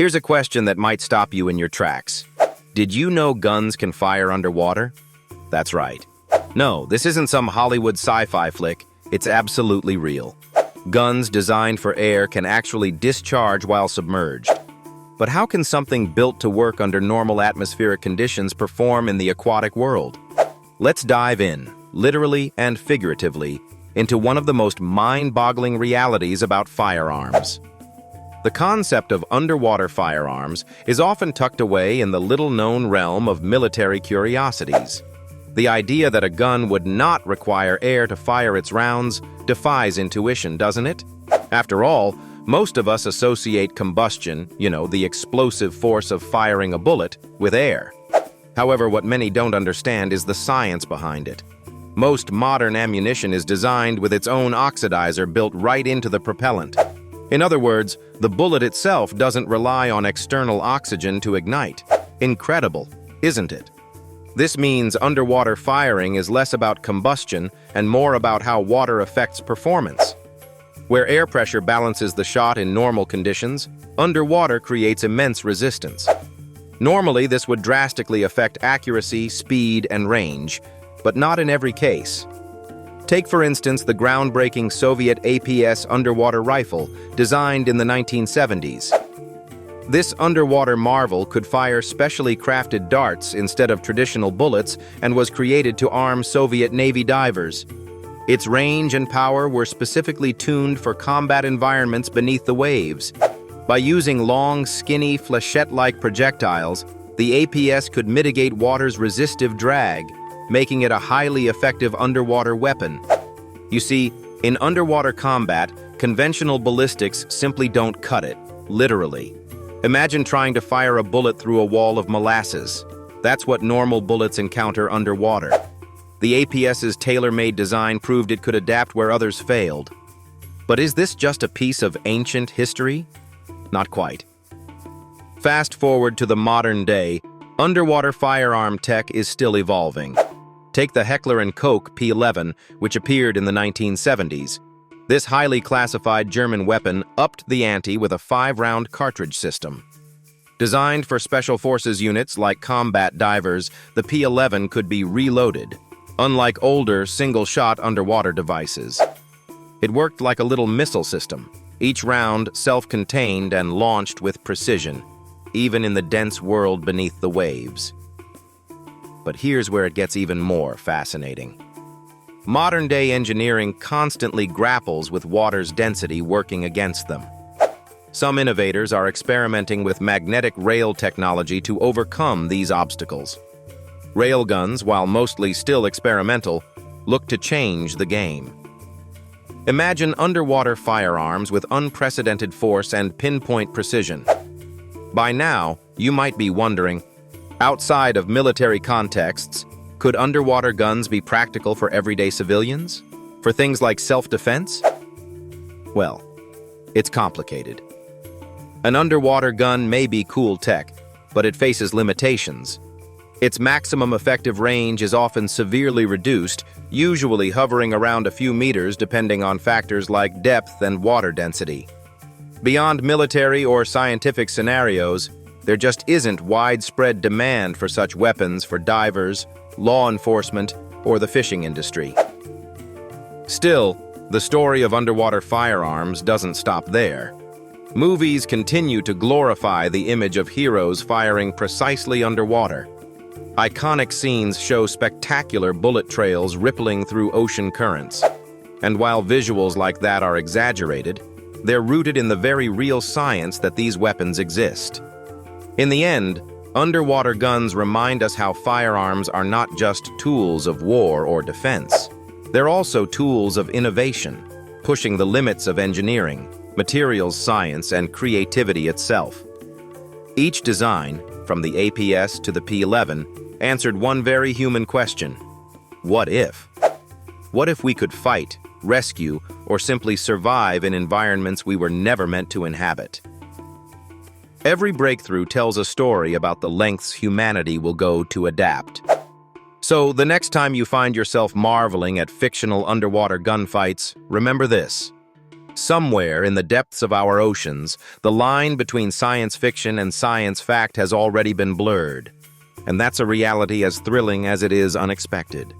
Here's a question that might stop you in your tracks. Did you know guns can fire underwater? That's right. No, this isn't some Hollywood sci-fi flick. It's absolutely real. Guns designed for air can actually discharge while submerged. But how can something built to work under normal atmospheric conditions perform in the aquatic world? Let's dive in, literally and figuratively, into one of the most mind-boggling realities about firearms. The concept of underwater firearms is often tucked away in the little-known realm of military curiosities. The idea that a gun would not require air to fire its rounds defies intuition, doesn't it? After all, most of us associate combustion, the explosive force of firing a bullet, with air. However, what many don't understand is the science behind it. Most modern ammunition is designed with its own oxidizer built right into the propellant. In other words, the bullet itself doesn't rely on external oxygen to ignite. Incredible, isn't it? This means underwater firing is less about combustion and more about how water affects performance. Where air pressure balances the shot in normal conditions, underwater creates immense resistance. Normally, this would drastically affect accuracy, speed, and range, but not in every case. Take, for instance, the groundbreaking Soviet APS underwater rifle, designed in the 1970s. This underwater marvel could fire specially crafted darts instead of traditional bullets and was created to arm Soviet Navy divers. Its range and power were specifically tuned for combat environments beneath the waves. By using long, skinny, flechette-like projectiles, the APS could mitigate water's resistive drag, making it a highly effective underwater weapon. You see, in underwater combat, conventional ballistics simply don't cut it, literally. Imagine trying to fire a bullet through a wall of molasses. That's what normal bullets encounter underwater. The APS's tailor-made design proved it could adapt where others failed. But is this just a piece of ancient history? Not quite. Fast forward to the modern day, underwater firearm tech is still evolving. Take the Heckler & Koch P11, which appeared in the 1970s. This highly classified German weapon upped the ante with a 5-round cartridge system. Designed for special forces units like combat divers, the P11 could be reloaded, unlike older single-shot underwater devices. It worked like a little missile system, each round self-contained and launched with precision, even in the dense world beneath the waves. But here's where it gets even more fascinating. Modern-day engineering constantly grapples with water's density working against them. Some innovators are experimenting with magnetic rail technology to overcome these obstacles. Railguns, while mostly still experimental, look to change the game. Imagine underwater firearms with unprecedented force and pinpoint precision. By now, you might be wondering, outside of military contexts, could underwater guns be practical for everyday civilians? For things like self-defense? Well, it's complicated. An underwater gun may be cool tech, but it faces limitations. Its maximum effective range is often severely reduced, usually hovering around a few meters depending on factors like depth and water density. Beyond military or scientific scenarios, there just isn't widespread demand for such weapons for divers, law enforcement, or the fishing industry. Still, the story of underwater firearms doesn't stop there. Movies continue to glorify the image of heroes firing precisely underwater. Iconic scenes show spectacular bullet trails rippling through ocean currents. And while visuals like that are exaggerated, they're rooted in the very real science that these weapons exist. In the end, underwater guns remind us how firearms are not just tools of war or defense. They're also tools of innovation, pushing the limits of engineering, materials science, and creativity itself. Each design, from the APS to the P11, answered one very human question: what if? What if we could fight, rescue, or simply survive in environments we were never meant to inhabit? Every breakthrough tells a story about the lengths humanity will go to adapt. So, the next time you find yourself marveling at fictional underwater gunfights, remember this: Somewhere in the depths of our oceans, the line between science fiction and science fact has already been blurred. And that's a reality as thrilling as it is unexpected.